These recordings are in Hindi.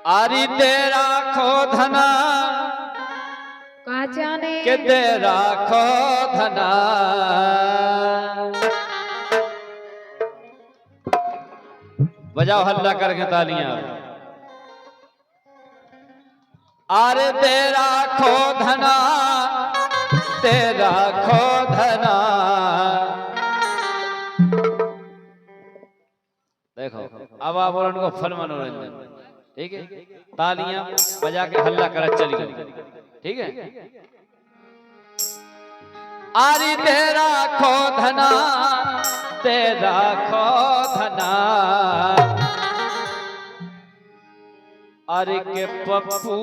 आरी तेरा खो धना काचाने के तेरा खो धना बजाओ हल्ला करके तालियां। अरे तेरा खो धना तेरा खो धना। देखो अब आप बोलो उनको फल मनोरंजन, ठीक है? तालियां बजा के हल्ला कर चली गई, ठीक है? अरे तेरा खो धना तेरा खो धना। अरे के पप्पू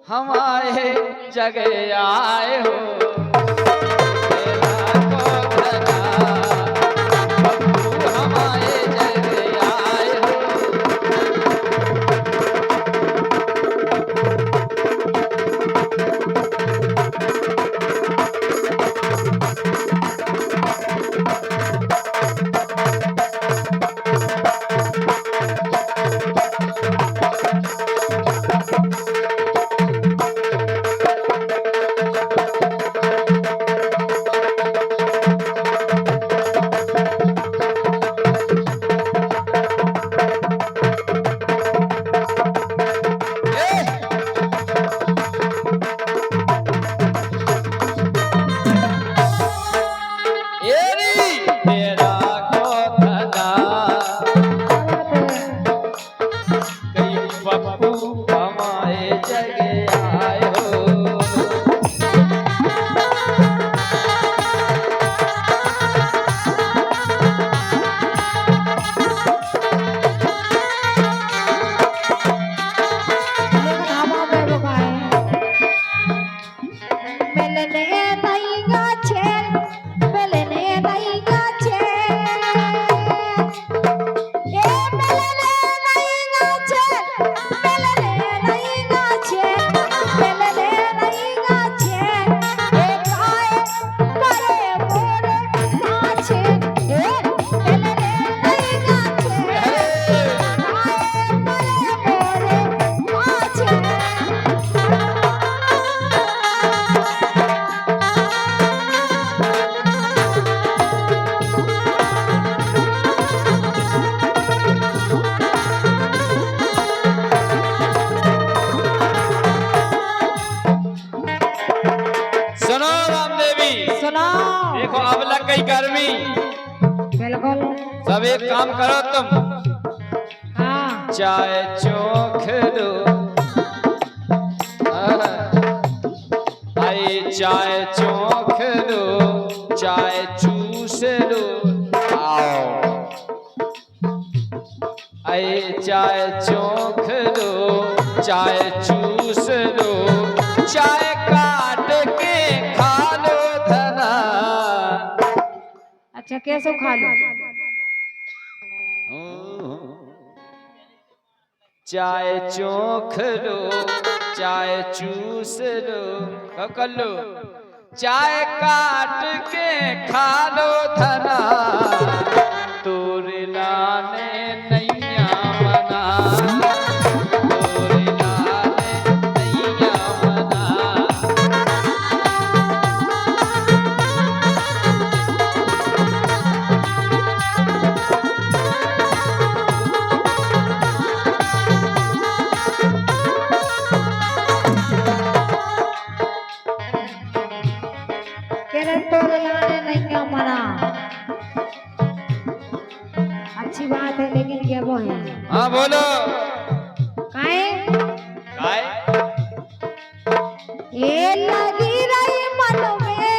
हमारे जगह आए हो तेरा खो धना। पप्पू हमारे जगह आए हो। देखो अब लग गई गर्मी, बिल्कुल सब एक काम करो तुम, हाँ चाय चोख लो, आई चाय चोख लो, चाय चूस लो, आओ आई चाय चोख लो, चाय चूस लो, चाय काट के खा लो धना। अच्छा कैसे खा लो? चाय चोख लो, चाय चूस लो, कब कर लो? चाय काट के खा लो धना। तोरे लाने नैया मना, तोरे लाने नैया मना। अच्छी बात है लेकिन क्या वो है? हाँ बोलो। काहे? काय? ये लगी रही मन में।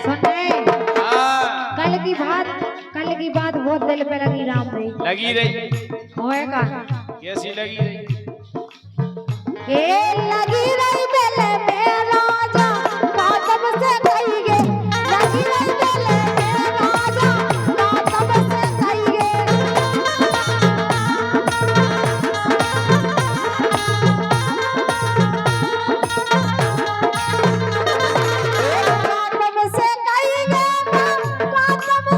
सुने? कल की बात बहुत दिल पे लगी राम भाई। लगी रही? होएगा? कैसी लगी रही? ये लगी रही दिल में राजा कातम से कही गे, लगी रही दिल में राजा कातम से कही गे। कातम से कही गे, कातम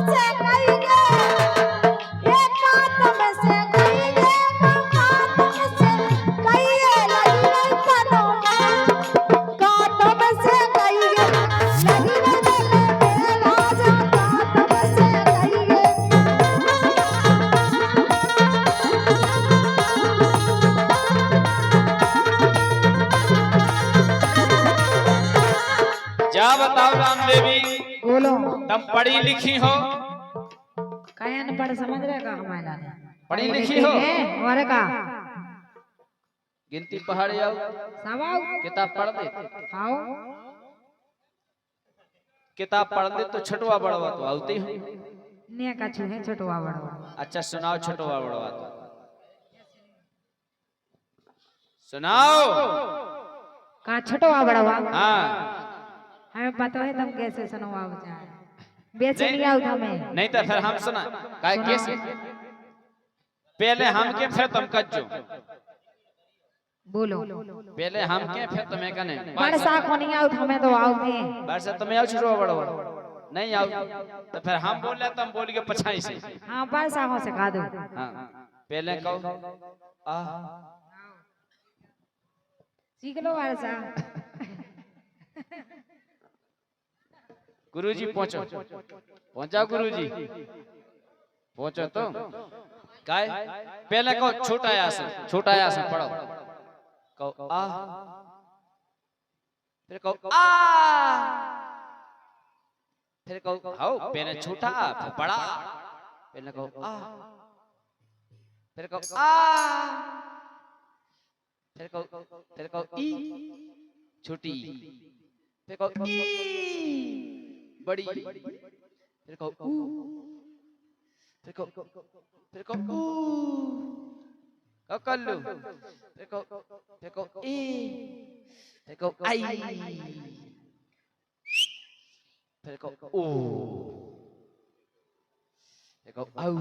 बताओ राम देवी, बोलो तुम पढ़ी लिखी हो? काया न पढ़ समझ रहे का हमारा पढ़ी लिखी हो? और का गिनती पहाड़ आओ, सब आओ किताब पढ़ दे, आओ किताब पढ़ दे तो छोटवा बड़वा तो आउते हो। ने का छू है छोटवा बड़वा। अच्छा सुनाओ छोटवा बड़वा तो सुनाओ। का छोटवा बड़वा? हाँ हमें पता है तुम कैसे सुनवाओ जाए, बेचे नहीं आओ हमें। नहीं तो फिर हम सुना काय कैसे, पहले हम के फिर तुम कज्जो, बोलो पहले हम के फिर तुम्हें कने। बरसा को नहीं आओ हमें तो आओ के बरसा तुम्हें आओ छोटवा बड़वा नहीं आओ तो फिर हम बोले तुम बोल के पछाई से। हाँ बरसा को सिखा दो। हाँ पहले कहो आ सीख लो बरसा। गुरुजी पहुंचो, पहुंचा गुरुजी पहुंचो तो काय पहले कहो छोटा आसन पढ़ो, कहो आ, फिर कहो आ, फिर कहो आओ, पहले छोटा फिर बड़ा, पहले कहो आ, फिर कहो आ, फिर कहो ई छोटी, फिर कहो ई बड़ी, फिर कहो ऊ, फिर कहो ऊ, कहो कल्लू, फिर कहो ए, फिर कहो आई, फिर कहो ओ, फिर कहो आउ,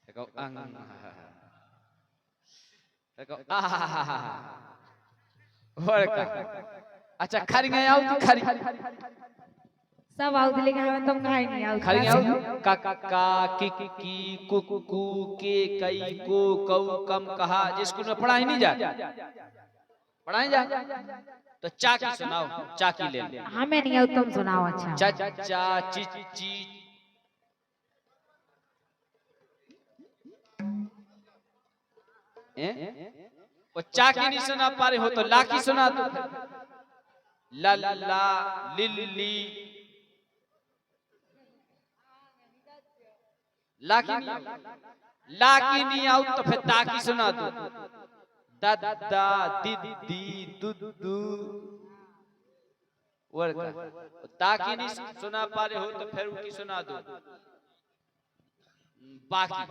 फिर कहो अंग, फिर कहो आ, और का अच्छा खरी गए आओ तो खरी सब आओ लेकिन हमें तुम खाई नहीं आओ। खरी आओ का की कु के कई को कौ कम कहा, जिस स्कूल में पढ़ाई नहीं जा पढ़ाई जा तो चाकी सुनाओ, चाकी ले ले। हमें नहीं आओ तुम सुनाओ। अच्छा चा चिची वो चाकी नहीं सुना पा रहे हो तो लाकी सुना दो। ला लिल्ली लाकी नहीं आओ तो फिर ताकी सुना दो। दादा दीदी दुदू वर्का, ताकी नहीं सुना पा रहे हो तो फिर उनकी सुना दो बाकी।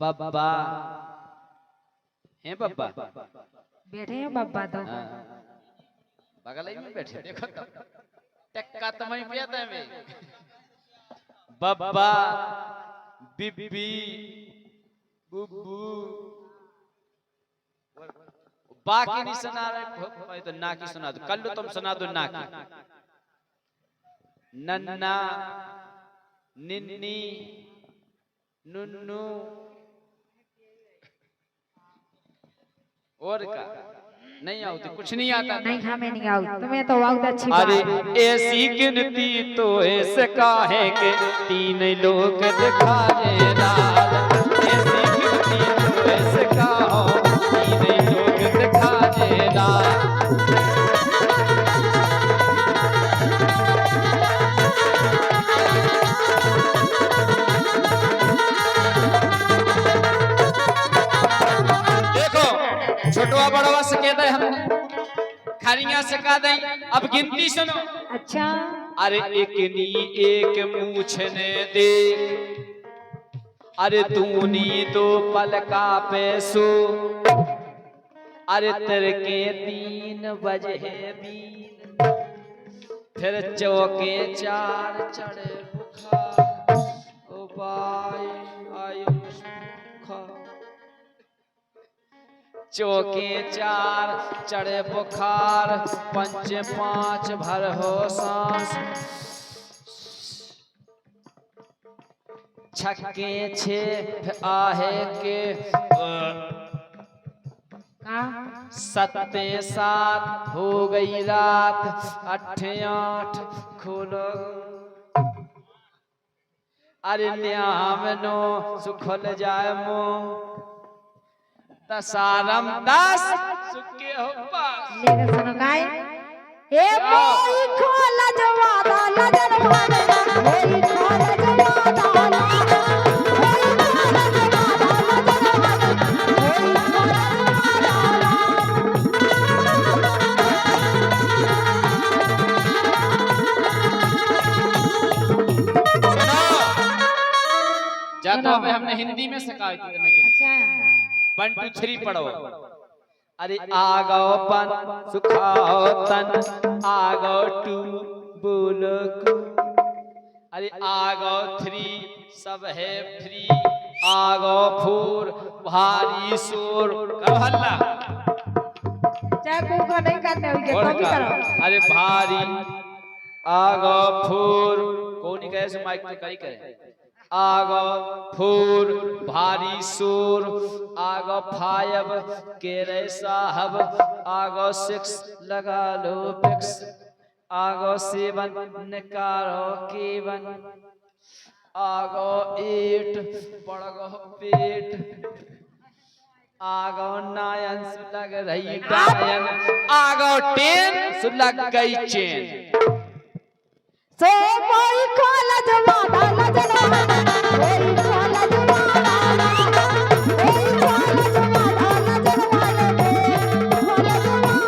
बब्बा हैं, बब्बा बैठे हैं बब्बा तो बगल में बैठे देखो तो टक्का तो मैं पियाता है मैं। बब्बा बिब्बी बुब्बू बाकी नहीं सुना रहे तो ना की सुना दो। कल तुम सुना दो ना की। नन्ना निन्नी नुन्नू और का नहीं आती, कुछ नहीं आता। नहीं हमें नहीं आओ, तुम्हें तो बहुत अच्छी बात अरे है। ऐसी गिनती तो ऐसे काहे के तीन लोग दिखाए लाल, ऐसी गिनती तो ऐसे कहो तीन लोग दिखाए लाल। छोटवा बड़वा से कह दे, हम खरिया से कह दे। अब गिनती सुनो। अच्छा अरे एक नी एक मूछने दे, अरे तूनी तो पलका पैसो, अरे तेरे के 3 बजे बीन, फिर चौके 4 चढ़े बुखार, ओ बाई आयुष बुखार। चौके 4 चढ़े बुखार, 5 भर हो सांस, छक्के 6 आहे के 7 7 हो गई रात, 8 8 खोलो अरे न्याम नो सुखल जाए मो, तसारम दास सुके हो पास। लेकिन सुनो काय ए मोई खोला जवादा लजन वाले मोई खोला जवादा मोई खोला जवादा लजन वाले मोई खोला जातो में हमने हिंदी में सिखाई थी तुम्हें। अच्छा 1 2 3 पढ़ो। अरे आगो पन सुखाओ तन आगो 2 बोलो कु। अरे आगो 3 सब है फ्री आगो 4 भारी शोर करो हल्ला। चाकू को नहीं करने होगी तो भी करो। अरे भारी आगो 4 कौन कहे सो माइक पे करी करे। आगो 4 भारी शोर आगो 5 केरे साहब आगो 6 लगा लो पिक्स आगो 7 निकालो केवन आगो 8 पड़गो पेट आगो 9 सुलग रही डायन आगो 10 सुलग गई चेन। सो मोई खोला जवादा लजन वाले मोई खोला जवादा मोई खोला जवादा लजन वाले मोई खोला जवादा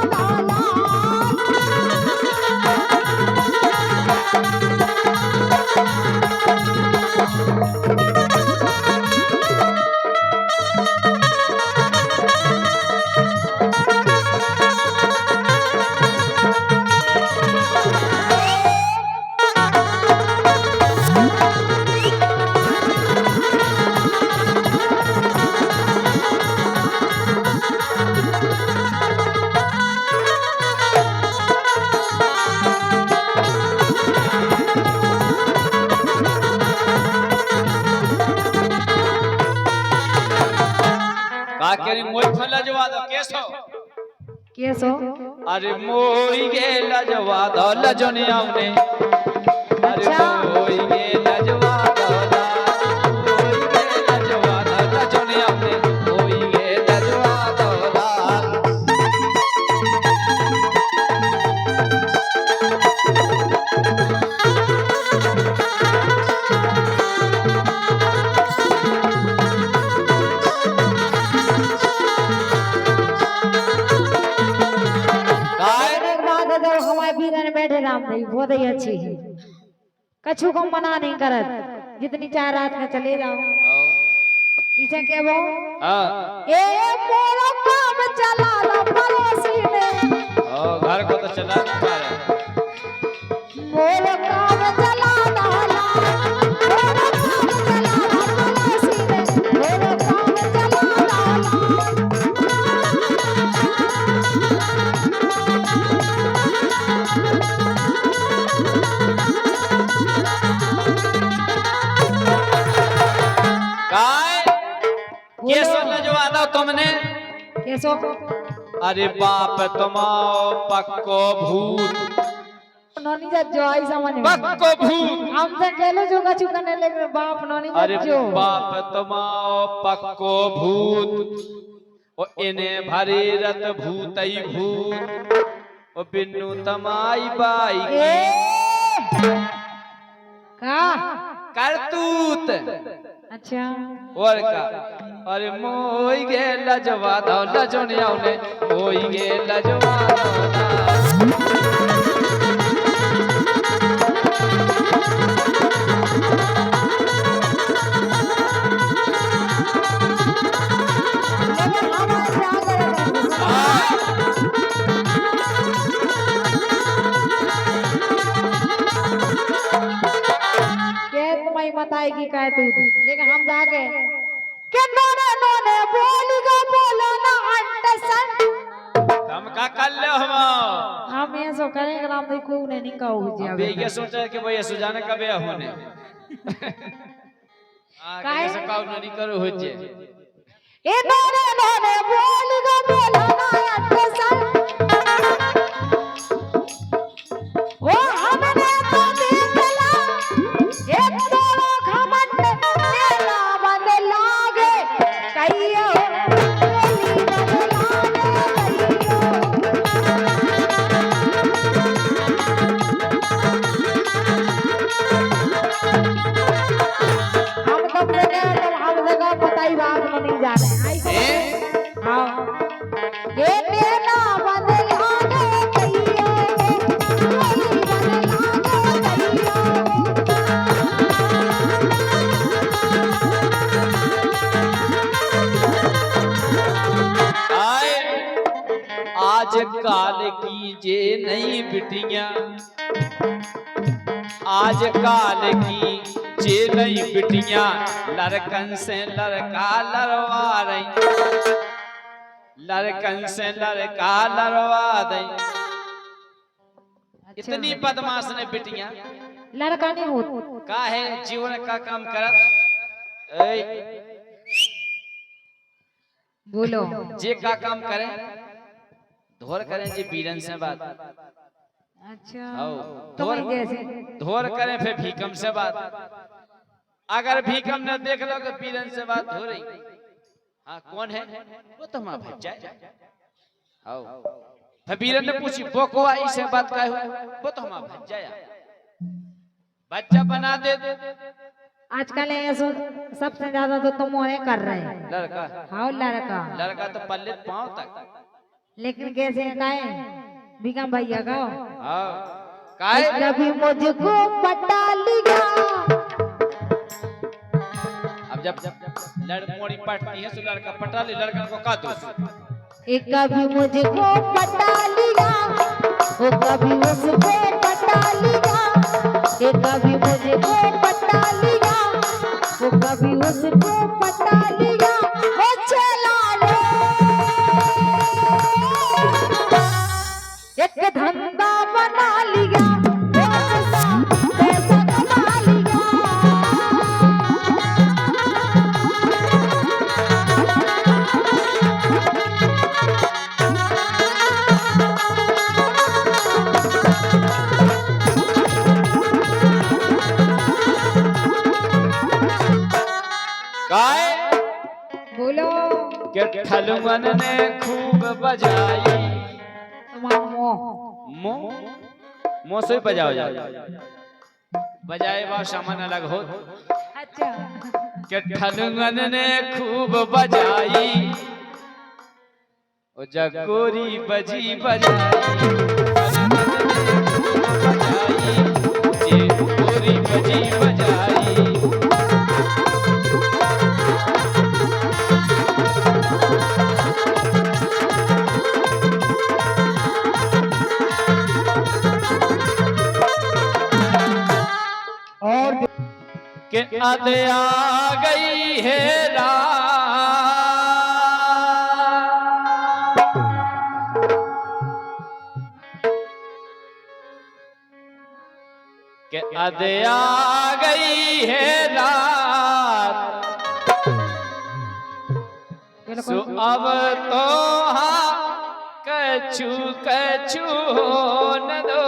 काकेरी मोई खोला जवा दो केसो केसो अरे मोई गे लजवा दो लजने आउने अरे मोई गे लजवा दो मोई गे लजवा दो लजने आउने मोई गे लजवा दो बैठे राम भाई बहुत ही अच्छी है कछु को मना नहीं करत जितनी चाहे रात में चले जाओ इसे के वो ए मोरो काम चला ला पड़ोसी में घर को तो चला नहीं पा रहा मोरो काम चला ला मोरो काम चला ला पड़ोसी में मोरो काम चला ला केसो लजवा दो तुमने केसो अरे बाप तुमाओ पक्को भूत नोनी जा जो आई समझ में पक्को भूत हम तो केलो जो का चुकने लेकर बाप नोनी जा अरे जो बाप तुमाओ पक्को भूत ओ इन्हें भरे रत भूतई भूत ओ बिन्नू तमाई बाई का करतूत अच्छा और का अरे मोई गे लजवा दो लजने आउने मोई गे लजवा दो बताएगी काय तू लेकिन हम जाके के नोने नोने बोली गो बोलो ना अंडरस्टैंड हम का कर ले हम ये सो करेंगे राम भाई को ने नहीं कहो जी अब ये सोचा कि भैया सुजाने कब या होने काय से काउ नहीं करो हो जे ए नोने नोने बोली गो बोलो ना अंडरस्टैंड वो हमने तो देखला एक तो घमंड तेरा बंद लागे कहियो बिटिया आज काल की जे नई बिटिया लड़कन से लड़का लड़वा रही, लड़कन से लड़का लड़वा दे। इतनी बदमाश ने बिटिया लड़का नहीं हो का है जीवन का काम करत ऐ बोलो जे का काम करे धोर करें जी बीरन से बात। अच्छा आओ तुम्हारी धोर जैसे धोर करें फिर भीकम से बात। अगर भीकम ने देख लो कि बीरन से बात हो रही, हाँ कौन है वो तो हमारा भाई जाए। आओ फिर बीरन ने पूछी बोकवा इसे बात का हुआ, वो तो हमारा भाई जाया बच्चा बना दे। आजकल ऐसा सबसे ज्यादा तो तुम और कर रहे हैं लड़का हाँ लड़का लड़का तो पल्ले पांव तक। लेकिन कैसे काहे बिगम भैया का हाँ काहे कभी मुझको पटा लिया। अब जब लड़कोड़ी पटती है तो लड़का पटा ले, लड़का को का दोष। एक कभी मुझको पटा लिया वो कभी उसको पटा लिया, एक कभी मुझको पटा लिया वो कभी उसको पटा लिया। वो चला लो एक धंधा बना लिया, पैसा कमा लिया। काहे बोलो के ठलुमन ने खूब बजाई। मो मो से बजाओ जा बजाए बा सामान अलग हो। अच्छा के ठलुमन ने खूब बजाई ओ जगोरी बजी बजाई। जे गोरी बजी बजाई। के अद आ गई है रात, के अद आ गई है रात। सो अब तो हाँ कछु कछु होने दो।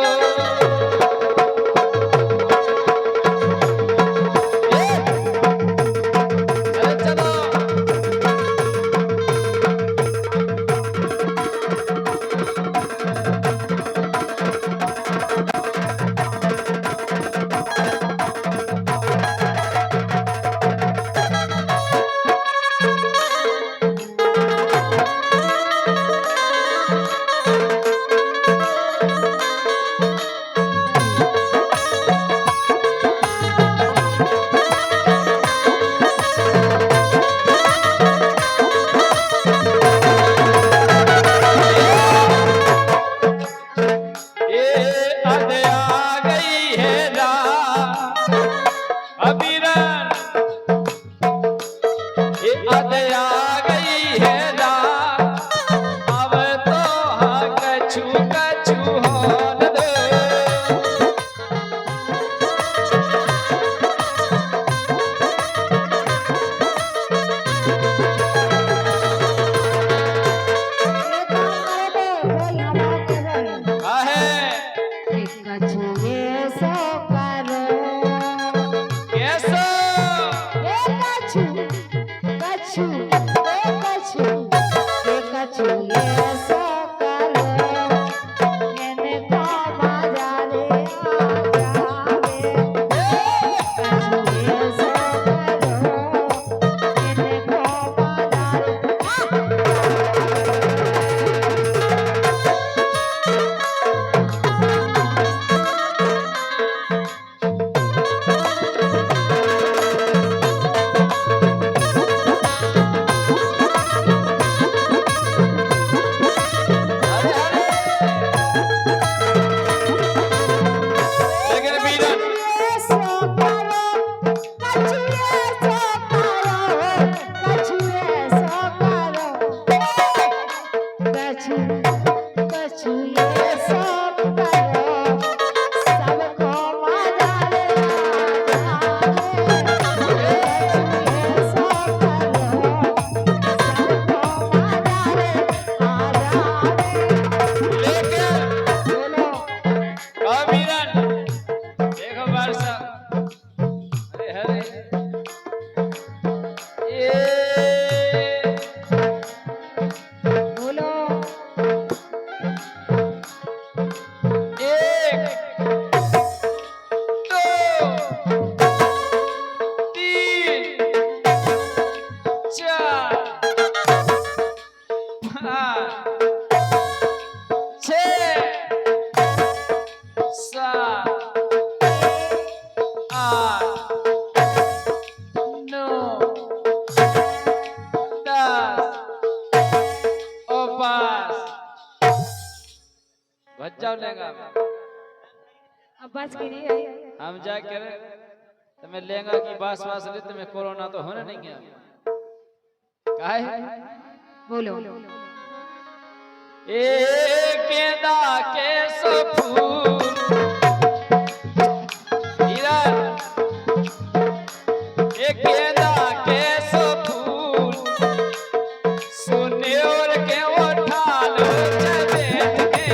अब बच के नहीं आई। हम जाकर तुम्हें लेंगा कि बास बास ले तुम्हें कोरोना तो होने नहीं गया काहे बोलो ए गेंदा के सो फूल हिरन ए गेंदा के सो फूल सोने और के उठा लो चमेट के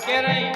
कह रही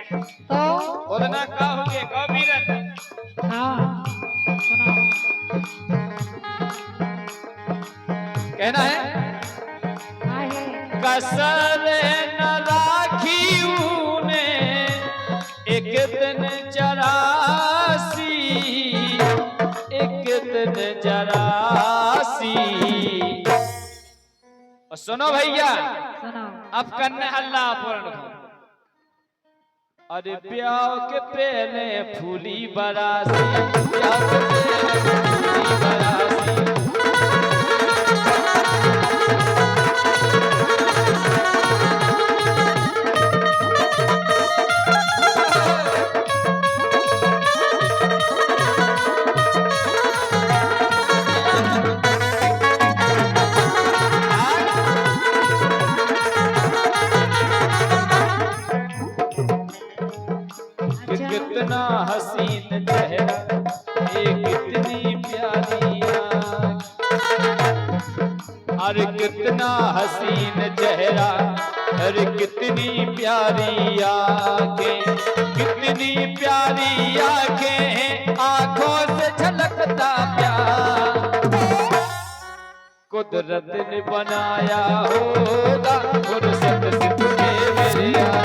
उतना कहोगे कबीरन हाँ सुनाओ कहना है कसर न राखी ऊने एक दिन जरासी एक दिन जरासी। और सुनो भैया अब करने हल्ला पूर्ण अरे ब्याह के पहले फूली बरासी ब्याह के पहले फूली बरासी कितना हसीन चेहरा कितनी प्यारी अरे कितना हसीन चेहरा अरे कितनी प्यारी आंखें कितनी प्यारी आंखें आंखों से झलकता प्यार को कुदरत ने बनाया होगा फुर्सत से तुझे मेरे यार।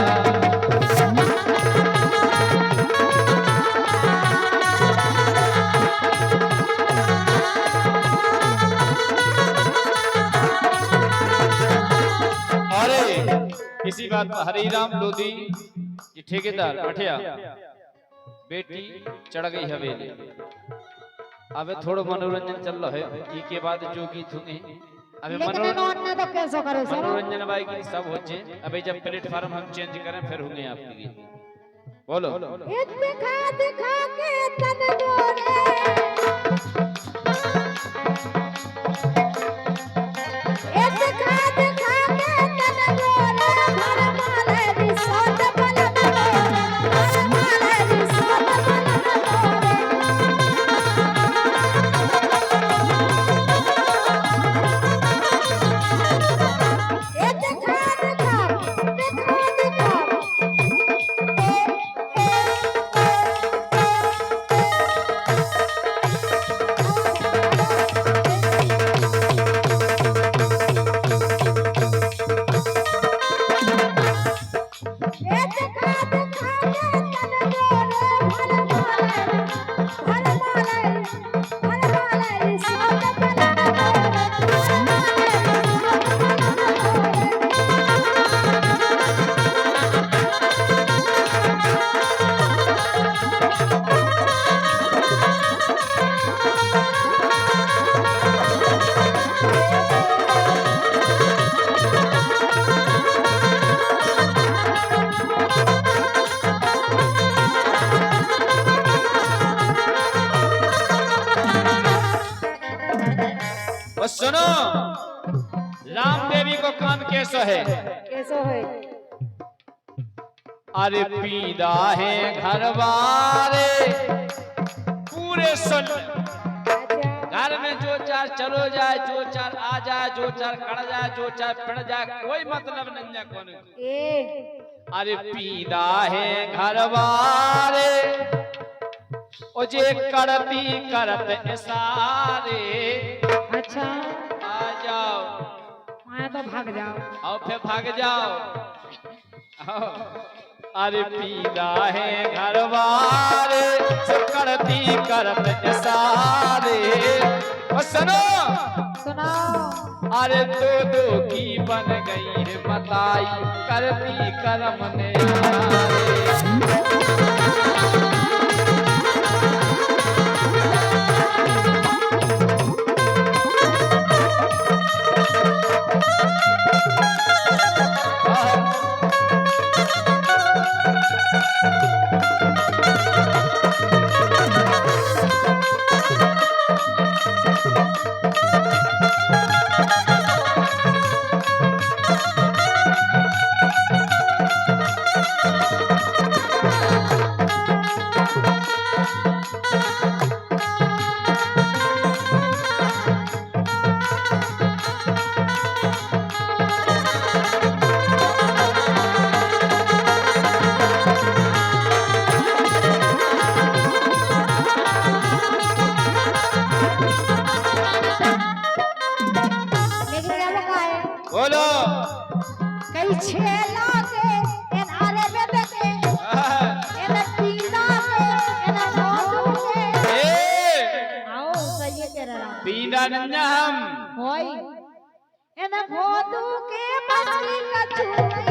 इसी बात पर हरिराम लोधी जी ठेकेदार मठिया बेटी चढ़ गई हवेली। अबे थोड़ा मनोरंजन चल रहा है ई के बाद जो गीत होंगे अबे मनोरंजन बाई की सब हो जाए। अबे जब प्लेटफार्म हम चेंज करें फिर होंगे आपके गीत। बोलो दिखा दिखा के तन गोरे सुनो राम देवी को कान कैसो है अरे पीदा है घर वाले पूरे सुन घर में जो चार चलो जाए जो चार आ जाए जो चार कड़ जाए जो चार पड़ जाए कोई मतलब नहीं कौन। अरे पीदा है घर वाले ओ जे करती करत इशारे। अच्छा आ जाओ मैं तो भाग जाओ और फिर भाग जाओ। अरे पीदा है घर वाले से करती करत इशारे। सुनो सुनाओ अरे दो की बन गई है बताई करती करम ने बोलो कई छेला के इन आरे में देखे इन पीना के इन भोदू के आओ सही तेरा पीना नन्ना हम होई इन भोदू के मछली का चूड़ी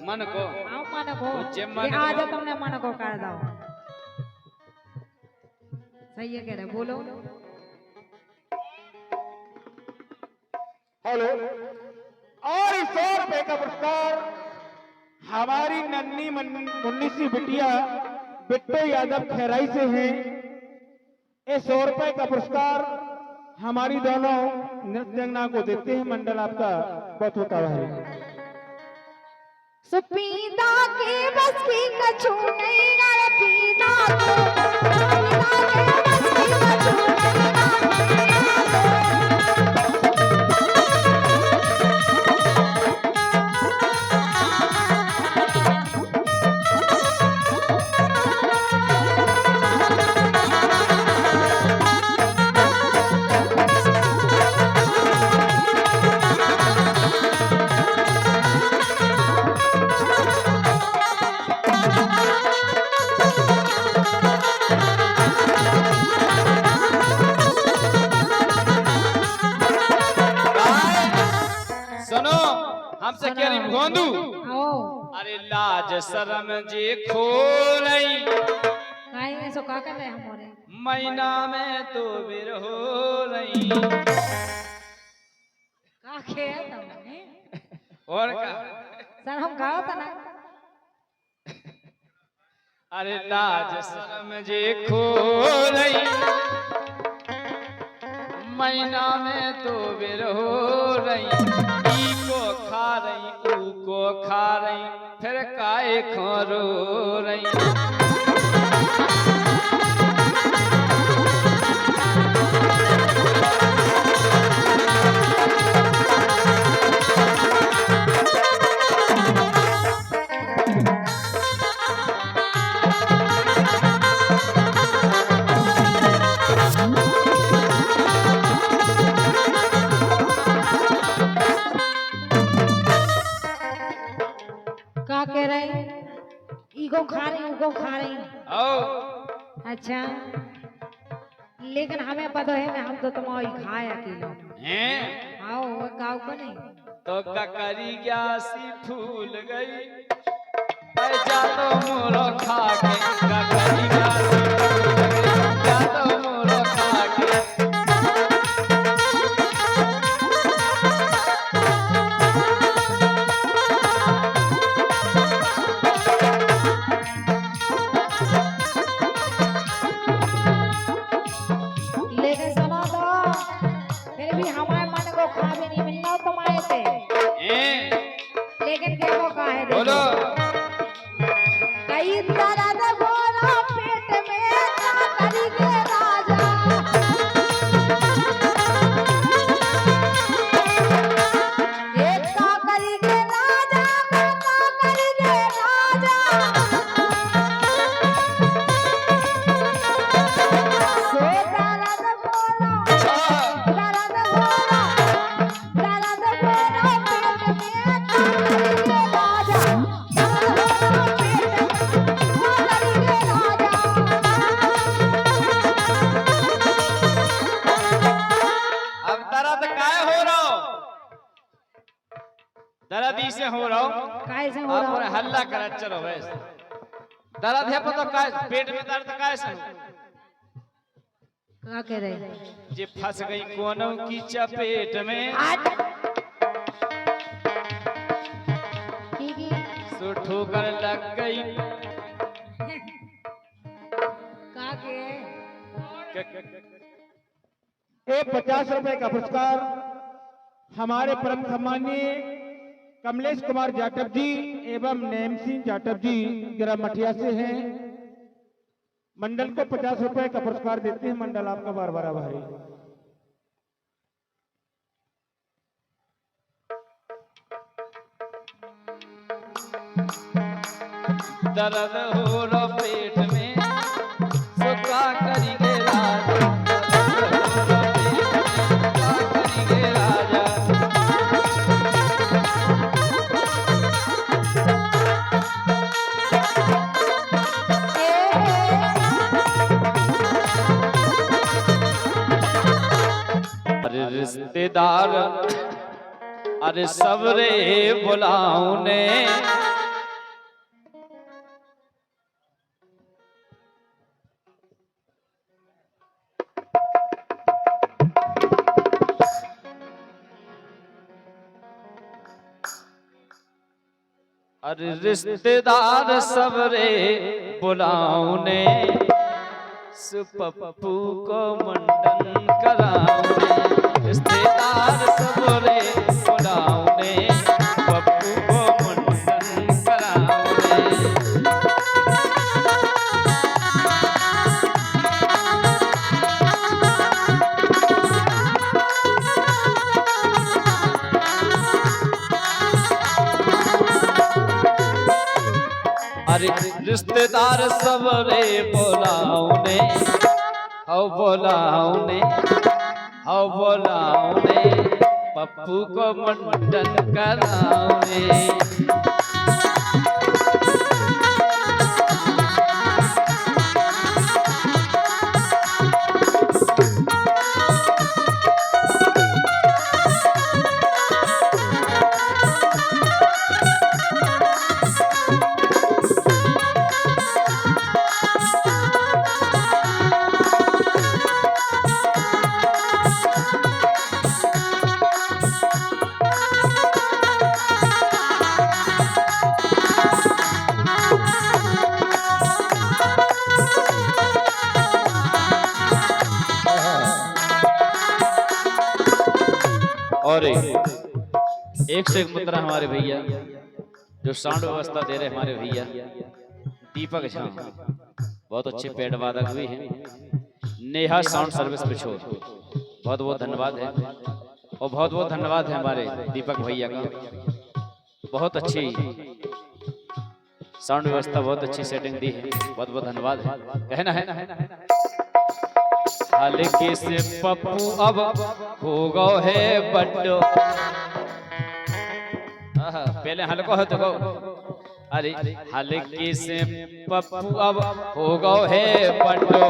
मन को आज तुमने मन को कर दो सही है कह रहे बोलो हेलो। और 100 रुपए का पुरस्कार हमारी नन्ही मुन्नी सी बिटिया बिट्टू यादव खैराई से है। ये 100 रुपए का पुरस्कार हमारी दोनों नृत्यांगना को देते हैं। मंडल आपका बहुत होता है। सुपीदा के बस की कछु नहीं रे पीदा के बस की कछु सुनो हमसे कह रही भोंदू आओ अरे लाज शर्म जे खो रही काहे ऐसो का कर रहे हमारे महीना में तो बेर हो रही का खेत हमने और का सर हम गाओ तना अरे लाज शर्म जे खो रही महीना में तो बेर हो रही ई को खा रही ऊ को खा रही फिर काहे खो रो रही का कह रहे ईगो खा रही उगो खा रही ओ अच्छा लेकिन हमें पता है मैं हम तो तुम्हारी खाए अकेला हैं आओ वो गाँव को नहीं तो ककरी ग्यासी फूल गई जा तो मोरो खा के ककरी ग्यासी फूल गई जा तो मोरो खा के लेकिन सुनो तो फिर भी हमारे मन को खा भी नहीं मिलना तुम्हारे से लेकिन क्या वो कहा है बोलो कई दर्द बोला पेट में ना करेंगे राजा एक का करेंगे राजा का करेंगे राजा सो दर्द बोला दर्द बोला पेट में ना करेंगे राजा अब दर्द काहे हो रहा हो दर्द इसे हो रहा हो कैसे हो आप रहा और हल्ला कर चलो वैसे दर्द है तो काय पेट में दर्द काहे से क्या कह रहे जे फंस गई कोनों की चपेट में की सो ठोकर लग गई का के एक 50 रुपए का पुरस्कार हमारे परम सम्मानीय कमलेश कुमार जाटव जी एवं नेम सिंह जाटव जी जरा मठिया से हैं मंडल को 50 रुपए का पुरस्कार देते हैं मंडल आपका बार बार आभारी दर्द हो रहा पेट में सो का करेंगे राजा दर्द हो रहा पेट में क्या करेंगे राजा अरे रिश्तेदार अरे सबरे बुलाऊ ने अरे रिश्तेदार सबरे बुलाऊने सुपप्पू को मंडन कराऊने रिश्तेदार सबरे बुलाऊने पप्पू को मंडन रिश्तेदार सब रे बोलाउने, आओ बोलाउने, आओ बोलाउने, पप्पू को मुंडन कराउने। और एक से एक मुद्रा हमारे भैया जो साउंड व्यवस्था दे रहे हमारे भैया दीपक झा, बहुत अच्छे पेड़ वादक भी हैं। नेहा साउंड सर्विस पिछोर, बहुत बहुत धन्यवाद है। और बहुत बहुत धन्यवाद है हमारे दीपक भैया का, बहुत अच्छी साउंड व्यवस्था, बहुत अच्छी सेटिंग दी है, बहुत बहुत धन्यवाद है। कहना है हल्के से पप्पू अब हो गो है बड्डो, पहले हल्को है तो गो, अरे हल्के से पप्पू अब हो गो है बड्डो,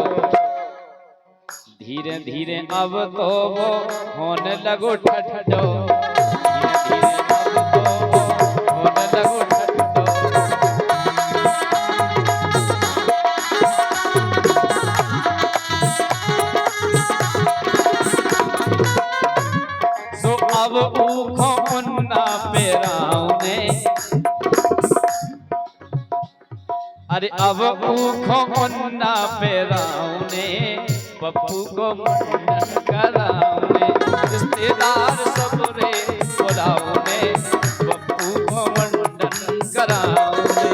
धीरे धीरे अब तो वो होने लगो ठट्ठो, धीरे धीरे अब तो वो होने लगो ठट्ठो। अब ऊखों उन्ना पेराउने, अरे अब ऊखों उन्ना पेराउने, पप्पू को मुंडन कराउने, रिश्तेदार सब रे बोलाउने, पप्पू को मुंडन कराउने।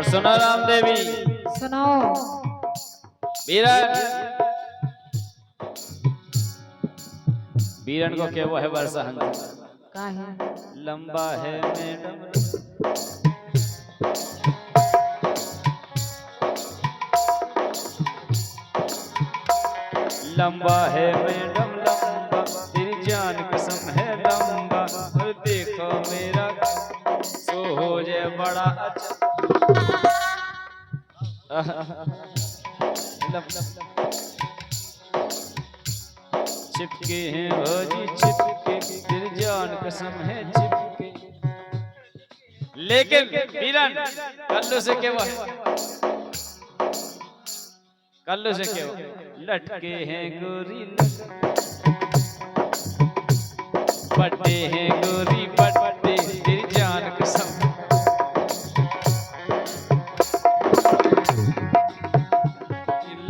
सुनो राम देवी, सुनाओ। बीरन, बीरन को क्या वो है वर्षा हंस का है लंबा है मैडम, लंबा है मैडम लंबा, तेरी जान कसम है लंबा, और देखो मेरा सो हो जाए बड़ा अच्छा। चिपके हैं भोजी चिपके, तेरी जान कसम है चिपके। लेकिन बीरन कल्लू से क्या है, कल्लू से क्या लटके हैं गोरी, पट्टे हैं गोरी पट्टे, तेरी जान कसम।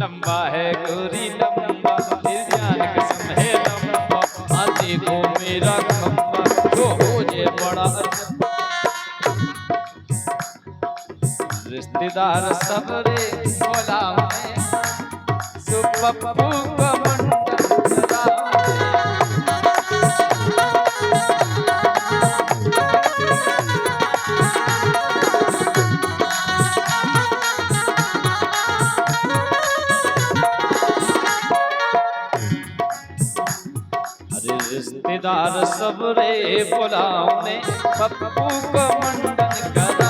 लंबा है गोरी लंबा, तेरी जान कसम है लंबा, आते को मेरा खंबा, तो हो जाए बड़ा अच्छा। रिश्तेदार सब रे बोलाउने, सो पप्पू को मुंडन कराउने। रिश्तेदार सब रे बोलाउने, पप्पू को मुंडन करा।